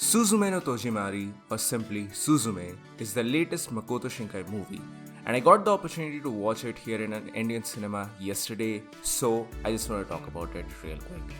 Suzume no Tojimari, or simply Suzume, is the latest Makoto Shinkai movie, and I got the opportunity to watch it here in an Indian cinema yesterday, so I just want to talk about it real quick.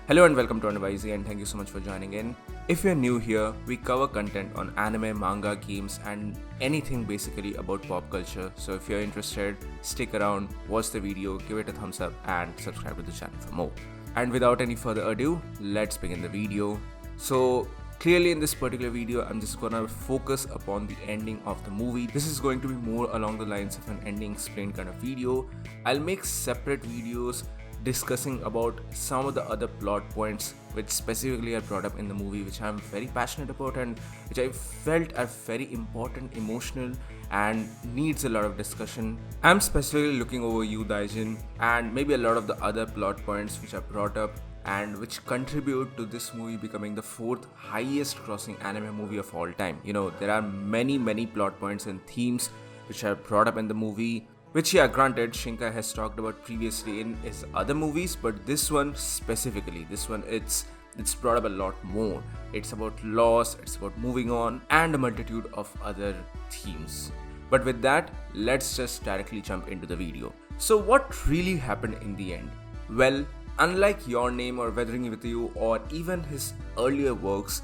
Hello and welcome to Anavizi, and thank you so much for joining in. If you're new here, we cover content on anime, manga, games, and anything basically about pop culture. So if you're interested, stick around, watch the video, give it a thumbs up, and subscribe to the channel for more. And without any further ado, let's begin the video. So clearly in this particular video, I'm just gonna focus upon the ending of the movie. This is going to be more along the lines of an ending explained kind of video. I'll make separate videos discussing about some of the other plot points which specifically are brought up in the movie, which I'm very passionate about and which I felt are very important, emotional, and needs a lot of discussion. I'm specifically looking over you, Daijin, and maybe a lot of the other plot points which are brought up and which contribute to this movie becoming the fourth highest grossing anime movie of all time. You know, there are many plot points and themes which are brought up in the movie, which, yeah, granted, Shinkai has talked about previously in his other movies, but this one specifically, it's brought up a lot more. It's about loss, it's about moving on, and a multitude of other themes. But with that, let's just directly jump into the video. So what really happened in the end? Well, unlike Your Name or Weathering With You or even his earlier works,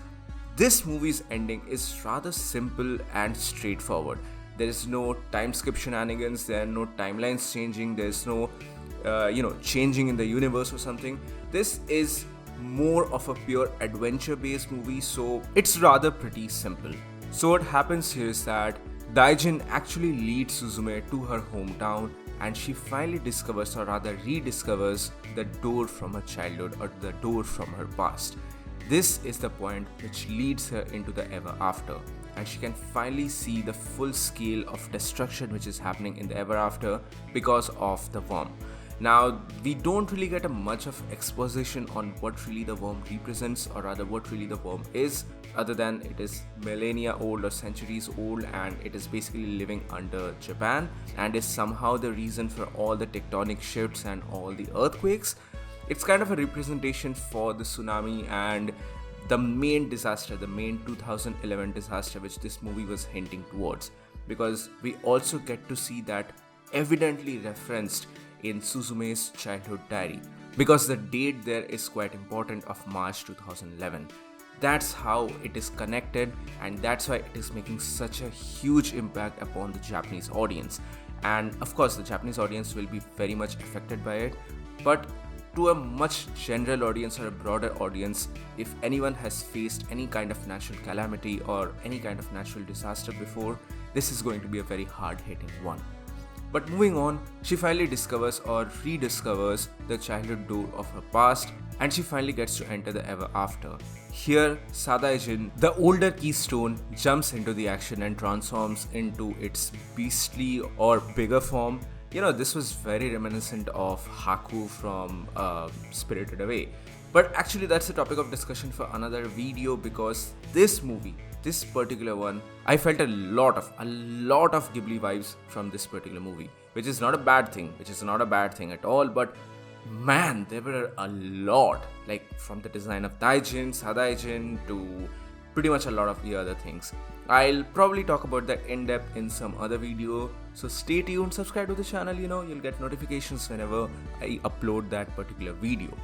this movie's ending is rather simple and straightforward. There is no time skip shenanigans, there are no timelines changing, there's no changing in the universe or something. This is more of a pure adventure based movie, so it's rather pretty simple. So what happens here is that Daijin actually leads Suzume to her hometown, and she finally discovers, or rather rediscovers, the door from her childhood or the door from her past. This is the point which leads her into the ever after, and she can finally see the full scale of destruction which is happening in the ever after because of the worm. Now, we don't really get a much of exposition on what really the worm represents, or rather what really the worm is, other than it is millennia old or centuries old, and it is basically living under Japan and is somehow the reason for all the tectonic shifts and all the earthquakes. It's kind of a representation for the tsunami and the main disaster, the main 2011 disaster which this movie was hinting towards, because we also get to see that evidently referenced in Suzume's childhood diary, because the date there is quite important, of March 2011. That's how it is connected, and that's why it is making such a huge impact upon the Japanese audience. And of course, the Japanese audience will be very much affected by it, but to a much general audience or a broader audience, if anyone has faced any kind of natural calamity or any kind of natural disaster before, this is going to be a very hard-hitting one. But moving on, she finally discovers or rediscovers the childhood door of her past, and she finally gets to enter the ever after. Here, Sadaijin, the older keystone, jumps into the action and transforms into its beastly or bigger form. You know, this was very reminiscent of Haku from Spirited Away. But actually, that's a topic of discussion for another video, because this movie, this particular one, I felt a lot of Ghibli vibes from this particular movie, which is not a bad thing, at all, but man, there were a lot, like from the design of Daijin, Sadaijin, to pretty much a lot of the other things. I'll probably talk about that in depth in some other video, so stay tuned, subscribe to the channel, you'll get notifications whenever I upload that particular video.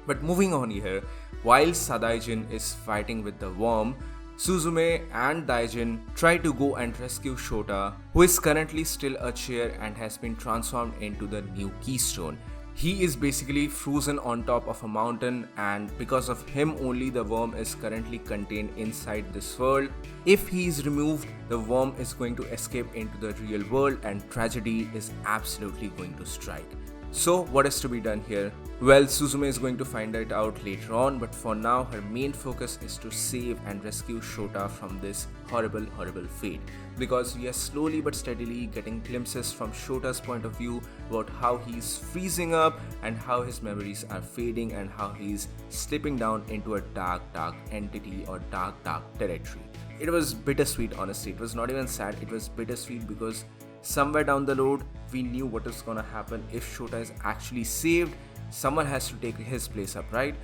But moving on here, while Sadaijin is fighting with the worm, Suzume and Daijin try to go and rescue Shota, who is currently still a chair and has been transformed into the new keystone. He is basically frozen on top of a mountain, and because of him only the worm is currently contained inside this world. If he is removed, the worm is going to escape into the real world and tragedy is absolutely going to strike. So what is to be done here? Well, Suzume is going to find it out later on, but for now her main focus is to save and rescue Shota from this horrible fate, because we are slowly but steadily getting glimpses from Shota's point of view about how he's freezing up and how his memories are fading and how he's slipping down into a dark entity or dark territory. It was bittersweet, honestly. It was not even sad, it was bittersweet, because somewhere down the road we knew what is gonna happen. If Shota is actually saved, someone has to take his place up, right?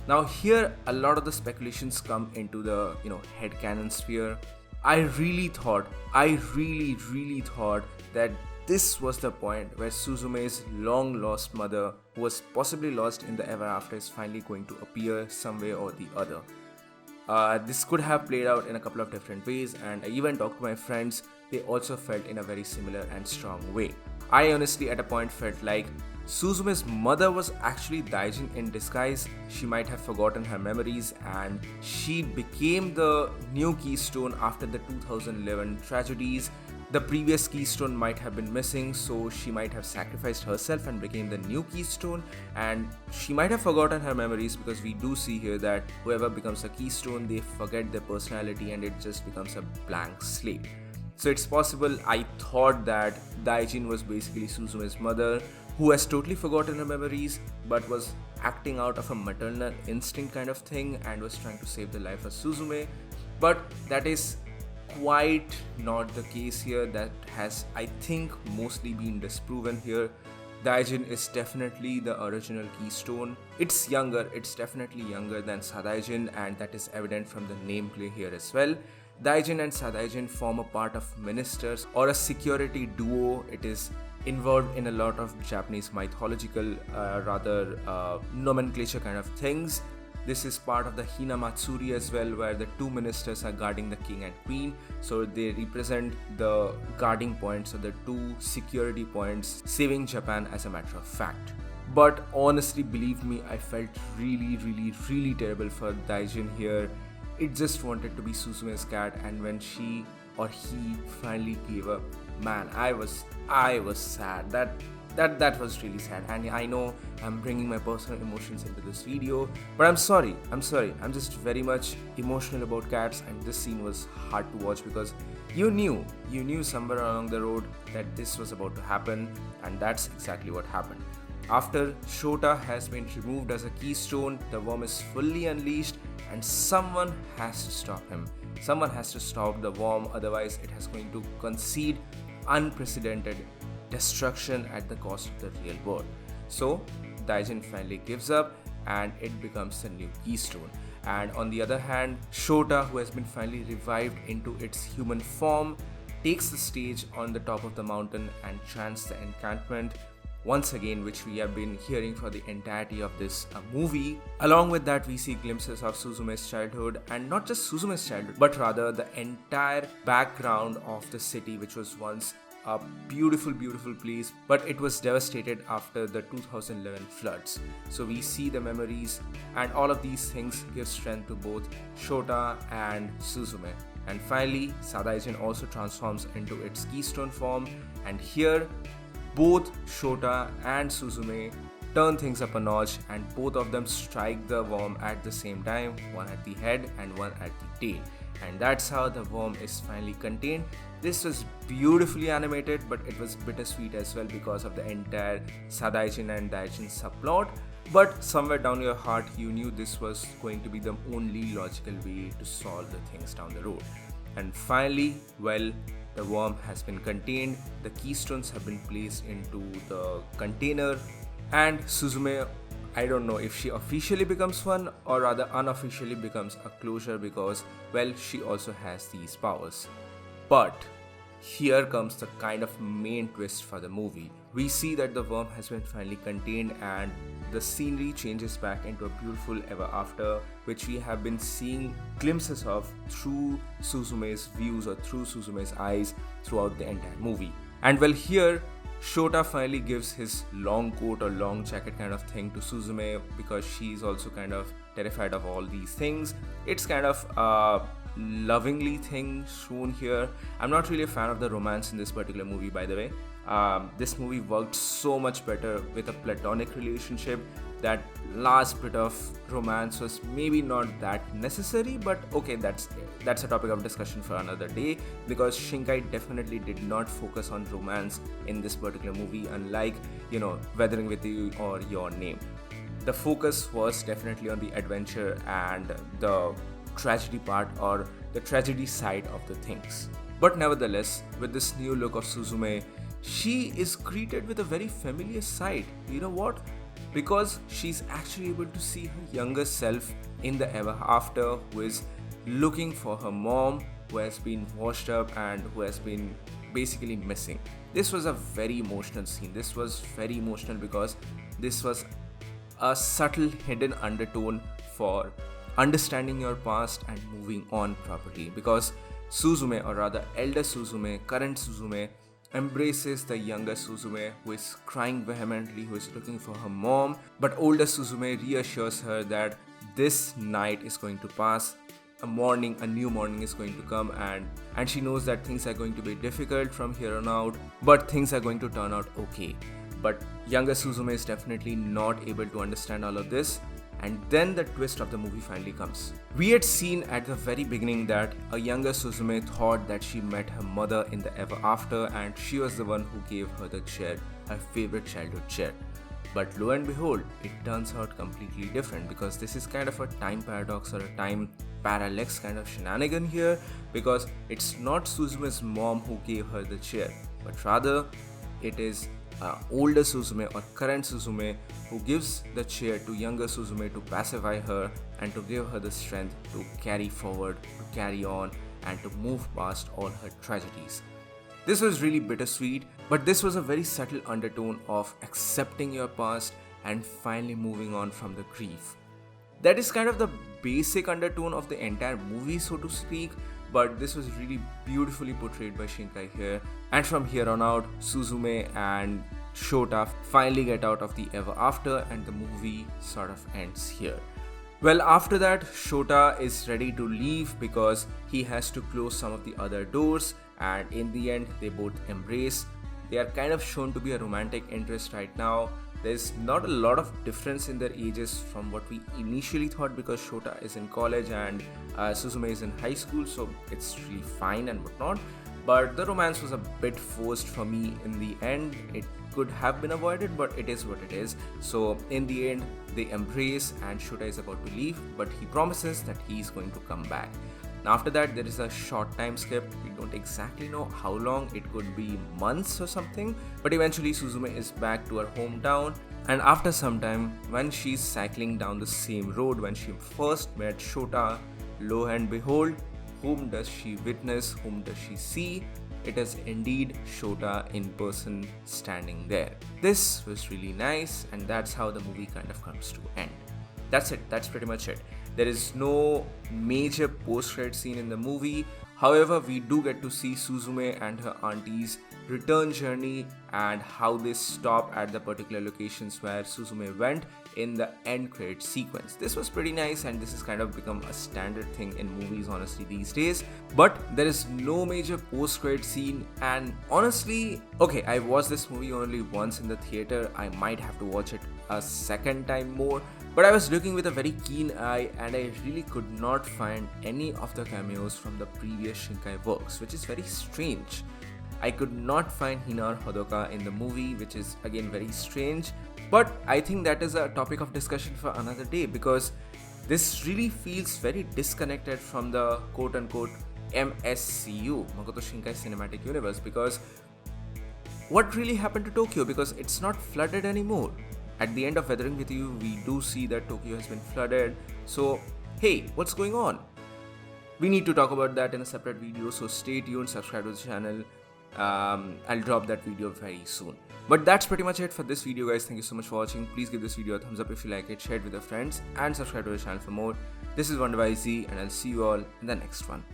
Now here a lot of the speculations come into the headcanon sphere. I really thought that this was the point where Suzume's long lost mother, who was possibly lost in the ever after, is finally going to appear some way or the other. This could have played out in a couple of different ways, and I even talked to my friends. They also felt in a very similar and strong way. I honestly at a point felt like Suzume's mother was actually Daijin in disguise. She might have forgotten her memories and she became the new Keystone after the 2011 tragedies. The previous Keystone might have been missing, so she might have sacrificed herself and became the new Keystone, and she might have forgotten her memories, because we do see here that whoever becomes a Keystone, they forget their personality and it just becomes a blank slate. So it's possible I thought that Daijin was basically Suzume's mother, who has totally forgotten her memories but was acting out of a maternal instinct kind of thing and was trying to save the life of Suzume. But that is quite not the case here. That has, I think, mostly been disproven here. Daijin is definitely the original Keystone. It's definitely younger than Sadaijin, and that is evident from the nameplay here as well. Daijin and Sadaijin form a part of ministers or a security duo. It is involved in a lot of Japanese mythological nomenclature kind of things. This is part of the Hinamatsuri as well, where the two ministers are guarding the king and queen. So they represent the guarding points, or the two security points, saving Japan as a matter of fact. But honestly, believe me, I felt really terrible for Daijin here. It just wanted to be Suzume's cat, and when she or he finally gave up, man, I was sad. That was really sad, and I know I'm bringing my personal emotions into this video, but I'm sorry. I'm just very much emotional about cats, and this scene was hard to watch because you knew somewhere along the road that this was about to happen, and that's exactly what happened. After Shota has been removed as a Keystone, the worm is fully unleashed, and someone has to stop him. Someone has to stop the worm, otherwise it is going to concede unprecedented destruction at the cost of the real world. So Daijin finally gives up and it becomes the new Keystone. And on the other hand, Shota, who has been finally revived into its human form, takes the stage on the top of the mountain and chants the enchantment once again, which we have been hearing for the entirety of this movie. Along with that, we see glimpses of Suzume's childhood, and not just Suzume's childhood, but rather the entire background of the city, which was once a beautiful place, but it was devastated after the 2011 floods. So we see the memories, and all of these things give strength to both Shota and Suzume. And finally, Sadaijin also transforms into its Keystone form, and here both Shota and Suzume turn things up a notch, and both of them strike the worm at the same time, one at the head and one at the tail. And that's how the worm is finally contained. This was beautifully animated, but it was bittersweet as well because of the entire Sadaijin and Daijin subplot. But somewhere down your heart, you knew this was going to be the only logical way to solve the things down the road. And finally, well, the worm has been contained, the keystones have been placed into the container, and Suzume, I don't know if she officially becomes one or rather unofficially becomes a closure, because, well, she also has these powers. But here comes the kind of main twist for the movie. We see that the worm has been finally contained and the scenery changes back into a beautiful ever after, which we have been seeing glimpses of through Suzume's views or through Suzume's eyes throughout the entire movie. And well, here Shota finally gives his long coat or long jacket kind of thing to Suzume, because she's also kind of terrified of all these things. It's kind of a lovingly thing shown here. I'm not really a fan of the romance in this particular movie, by the way. This movie worked so much better with a platonic relationship. That last bit of romance was maybe not that necessary, but okay, that's a topic of discussion for another day, because Shinkai definitely did not focus on romance in this particular movie, unlike, Weathering with You or Your Name. The focus was definitely on the adventure and the tragedy part, or the tragedy side of the things. But nevertheless, with this new look of Suzume, she is greeted with a very familiar sight. You know what? because she's actually able to see her younger self in the ever after, who is looking for her mom, who has been washed up and who has been basically missing. This was a very emotional scene. This was very emotional because this was a subtle hidden undertone for understanding your past and moving on properly, because Suzume, or rather elder Suzume, current Suzume, embraces the younger Suzume who is crying vehemently, who is looking for her mom, but older Suzume reassures her that this night is going to pass, a new morning is going to come, and she knows that things are going to be difficult from here on out, but things are going to turn out okay. But younger Suzume is definitely not able to understand all of this, and then the twist of the movie finally comes. We had seen at the very beginning that a younger Suzume thought that she met her mother in the ever after, and she was the one who gave her the chair, her favorite childhood chair. But lo and behold, it turns out completely different, because this is kind of a time paradox or a time parallax kind of shenanigan here, because it's not Suzume's mom who gave her the chair, but rather it is older Suzume or current Suzume who gives the chair to younger Suzume to pacify her and to give her the strength to carry forward, to carry on, and to move past all her tragedies. This was really bittersweet, but this was a very subtle undertone of accepting your past and finally moving on from the grief. That is kind of the basic undertone of the entire movie, so to speak, but this was really beautifully portrayed by Shinkai here. And from here on out, Suzume and Shota finally get out of the ever after, and the movie sort of ends here. Well, after that, Shota is ready to leave because he has to close some of the other doors, and in the end, they both embrace. They are kind of shown to be a romantic interest right now. There's not a lot of difference in their ages from what we initially thought, because Shota is in college and Suzume is in high school, so it's really fine and whatnot. But the romance was a bit forced for me in the end. It could have been avoided, but it is what it is. So in the end, they embrace and Shota is about to leave, but he promises that he's going to come back. Now after that, there is a short time skip. We don't exactly know how long, it could be months or something, but eventually Suzume is back to her hometown, and after some time, when she's cycling down the same road when she first met Shota, lo and behold, whom does she witness, whom does she see? It is indeed Shota in person standing there. This was really nice, and that's how the movie kind of comes to end. That's it, that's pretty much it. There is no major post-credit scene in the movie. However, we do get to see Suzume and her auntie's return journey and how they stop at the particular locations where Suzume went in the end credit sequence. This was pretty nice, and this has kind of become a standard thing in movies honestly these days. But there is no major post-credit scene, and honestly, okay, I watched this movie only once in the theater. I might have to watch it a second time more, but I was looking with a very keen eye and I really could not find any of the cameos from the previous Shinkai works, which is very strange. I could not find Hina or Hodoka in the movie, which is again very strange, but I think that is a topic of discussion for another day, because this really feels very disconnected from the quote-unquote MSCU, Makoto Shinkai Cinematic Universe, because what really happened to Tokyo? Because it's not flooded anymore. At the end of Weathering With You, we do see that Tokyo has been flooded. So, hey, what's going on? We need to talk about that in a separate video, so stay tuned, subscribe to the channel. I'll drop that video very soon. But that's pretty much it for this video, guys. Thank you so much for watching. Please give this video a thumbs up if you like it, share it with your friends, and subscribe to the channel for more. This is Wonder by Z, and I'll see you all in the next one.